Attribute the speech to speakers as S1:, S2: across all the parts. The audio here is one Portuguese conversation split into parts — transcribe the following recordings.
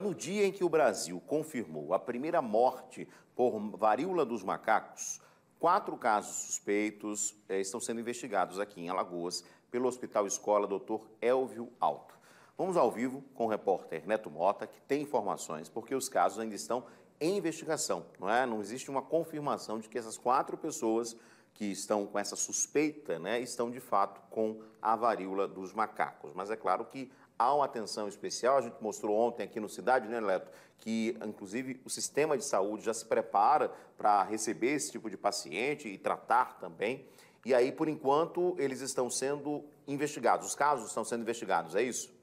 S1: No dia em que o Brasil confirmou a primeira morte por varíola dos macacos, 4 casos suspeitos estão sendo investigados aqui em Alagoas pelo Hospital Escola Dr. Elvio Alto. Vamos ao vivo com o repórter Neto Mota, que tem informações, porque os casos ainda estão em investigação, não é? Não existe uma confirmação de que essas 4 pessoas que estão com essa suspeita, né, estão de fato com a varíola dos macacos. Mas é claro que há uma atenção especial. A gente mostrou ontem aqui no Cidade, né, Neto, que inclusive o sistema de saúde já se prepara para receber esse tipo de paciente e tratar também. E aí, por enquanto, eles estão sendo investigados, os casos estão sendo investigados, é isso?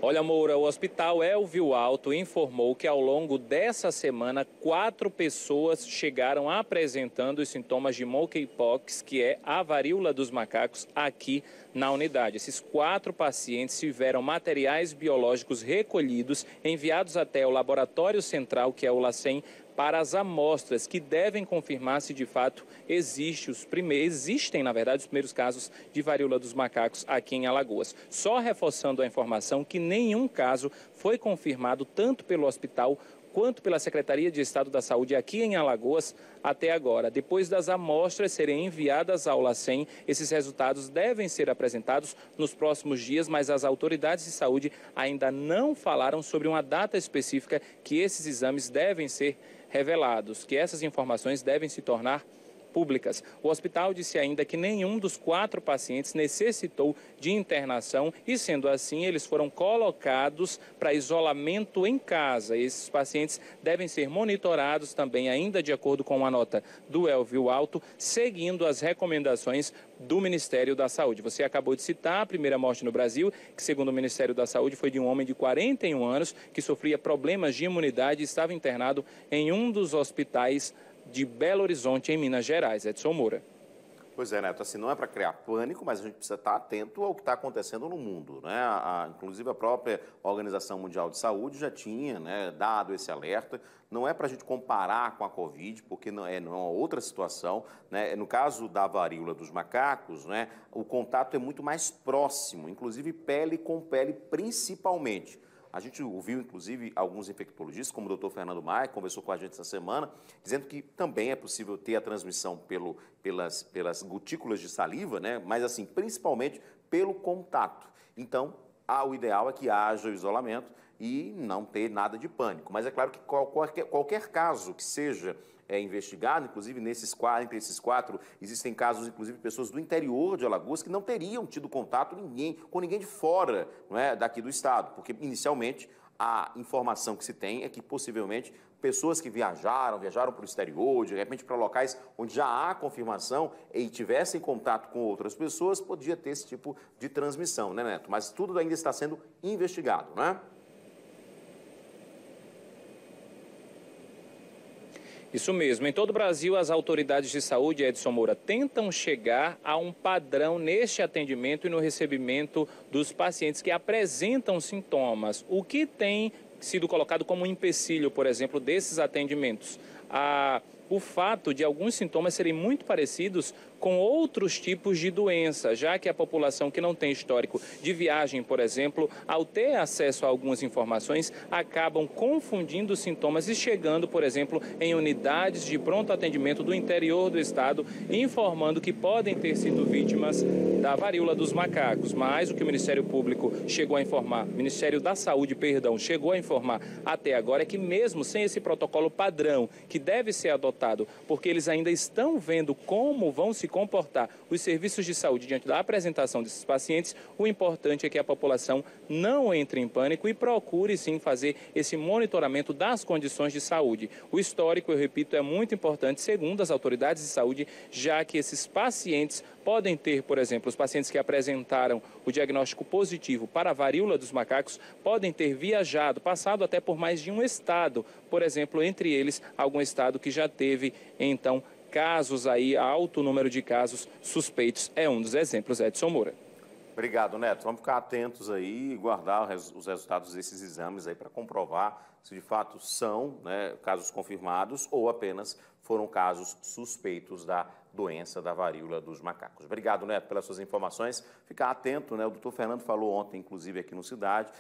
S2: Olha, Moura, o Hospital Elvio Alto informou que ao longo dessa semana, 4 pessoas chegaram apresentando os sintomas de monkeypox, que é a varíola dos macacos, aqui na unidade. Esses 4 pacientes tiveram materiais biológicos recolhidos, enviados até o Laboratório Central, que é o LACEN, para as amostras que devem confirmar se de fato existem, na verdade, os primeiros casos de varíola dos macacos aqui em Alagoas. Só reforçando a informação que nenhum caso foi confirmado tanto pelo hospital quanto pela Secretaria de Estado da Saúde aqui em Alagoas até agora. Depois das amostras serem enviadas ao LACEN, esses resultados devem ser apresentados nos próximos dias, mas as autoridades de saúde ainda não falaram sobre uma data específica que esses exames devem ser revelados, que essas informações devem se tornar públicas. O hospital disse ainda que nenhum dos 4 pacientes necessitou de internação e, sendo assim, eles foram colocados para isolamento em casa. Esses pacientes devem ser monitorados também, ainda de acordo com uma nota do Elvio Alto, seguindo as recomendações do Ministério da Saúde. Você acabou de citar a primeira morte no Brasil, que segundo o Ministério da Saúde foi de um homem de 41 anos que sofria problemas de imunidade e estava internado em um dos hospitais de Belo Horizonte, em Minas Gerais. Edson Moura.
S1: Pois é, Neto, assim, não é para criar pânico, mas a gente precisa estar atento ao que está acontecendo no mundo, né? Inclusive a própria Organização Mundial de Saúde já tinha, né, dado esse alerta. Não é para a gente comparar com a Covid, porque não é uma outra situação, né? No caso da varíola dos macacos, né, o contato é muito mais próximo, inclusive pele com pele principalmente. A gente ouviu, inclusive, alguns infectologistas, como o Dr. Fernando Maia, que conversou com a gente essa semana, dizendo que também é possível ter a transmissão pelas gotículas de saliva, né? Mas, assim, principalmente pelo contato. Então, o ideal é que haja o isolamento e não ter nada de pânico. Mas é claro que qualquer caso que seja investigado, inclusive entre esses 4, existem casos, inclusive, pessoas do interior de Alagoas que não teriam tido contato com ninguém de fora, não é, daqui do estado, porque inicialmente a informação que se tem é que possivelmente pessoas que viajaram para o exterior, de repente para locais onde já há confirmação e tivessem contato com outras pessoas, podia ter esse tipo de transmissão, né, Neto? Mas tudo ainda está sendo investigado, né?
S2: Isso mesmo. Em todo o Brasil, as autoridades de saúde, Edson Moura, tentam chegar a um padrão neste atendimento e no recebimento dos pacientes que apresentam sintomas. O que tem sido colocado como um empecilho, por exemplo, desses atendimentos? O fato de alguns sintomas serem muito parecidos com outros tipos de doença, já que a população que não tem histórico de viagem, por exemplo, ao ter acesso a algumas informações, acabam confundindo sintomas e chegando, por exemplo, em unidades de pronto atendimento do interior do estado, informando que podem ter sido vítimas da varíola dos macacos. Mas o que o Ministério Público chegou a informar, Ministério da Saúde, perdão, chegou a informar até agora é que mesmo sem esse protocolo padrão, que deve ser adotado, porque eles ainda estão vendo como vão se comportar os serviços de saúde diante da apresentação desses pacientes, o importante é que a população não entre em pânico e procure sim fazer esse monitoramento das condições de saúde. O histórico, eu repito, é muito importante, segundo as autoridades de saúde, já que esses pacientes podem ter, por exemplo, os pacientes que apresentaram o diagnóstico positivo para a varíola dos macacos, podem ter viajado, passado até por mais de um estado, por exemplo, entre eles, algum estado que já teve, então, casos aí, alto número de casos suspeitos. É um dos exemplos, Edson Moura.
S1: Obrigado, Neto. Vamos ficar atentos aí e guardar os resultados desses exames aí para comprovar se de fato são, né, casos confirmados ou apenas foram casos suspeitos da doença da varíola dos macacos. Obrigado, Neto, pelas suas informações. Ficar atento, né? O doutor Fernando falou ontem, inclusive aqui no Cidade,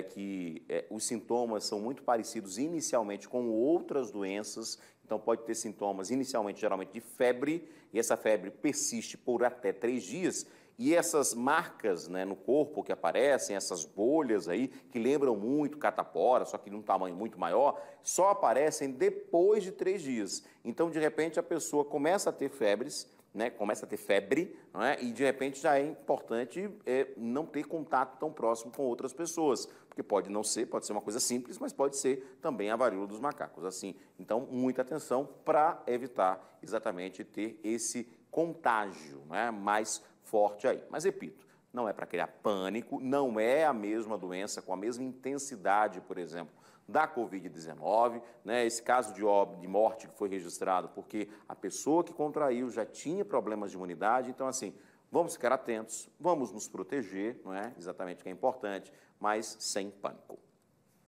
S1: que os sintomas são muito parecidos inicialmente com outras doenças. Então, pode ter sintomas inicialmente, geralmente, de febre, e essa febre persiste por até 3 dias. E essas marcas, né, no corpo que aparecem, essas bolhas aí, que lembram muito catapora, só que de um tamanho muito maior, só aparecem depois de 3 dias. Então, de repente, a pessoa começa a ter febres, né, começa a ter febre, não é? E de repente já é importante não ter contato tão próximo com outras pessoas, porque pode ser uma coisa simples, mas pode ser também a varíola dos macacos. Assim, então, muita atenção para evitar exatamente ter esse contágio, né, mais forte aí. Mas, repito, não é para criar pânico, não é a mesma doença com a mesma intensidade, por exemplo, da Covid-19, né? Esse caso de morte que foi registrado porque a pessoa que contraiu já tinha problemas de imunidade. Então, assim, vamos ficar atentos, vamos nos proteger, não é? Exatamente o que é importante, mas sem pânico.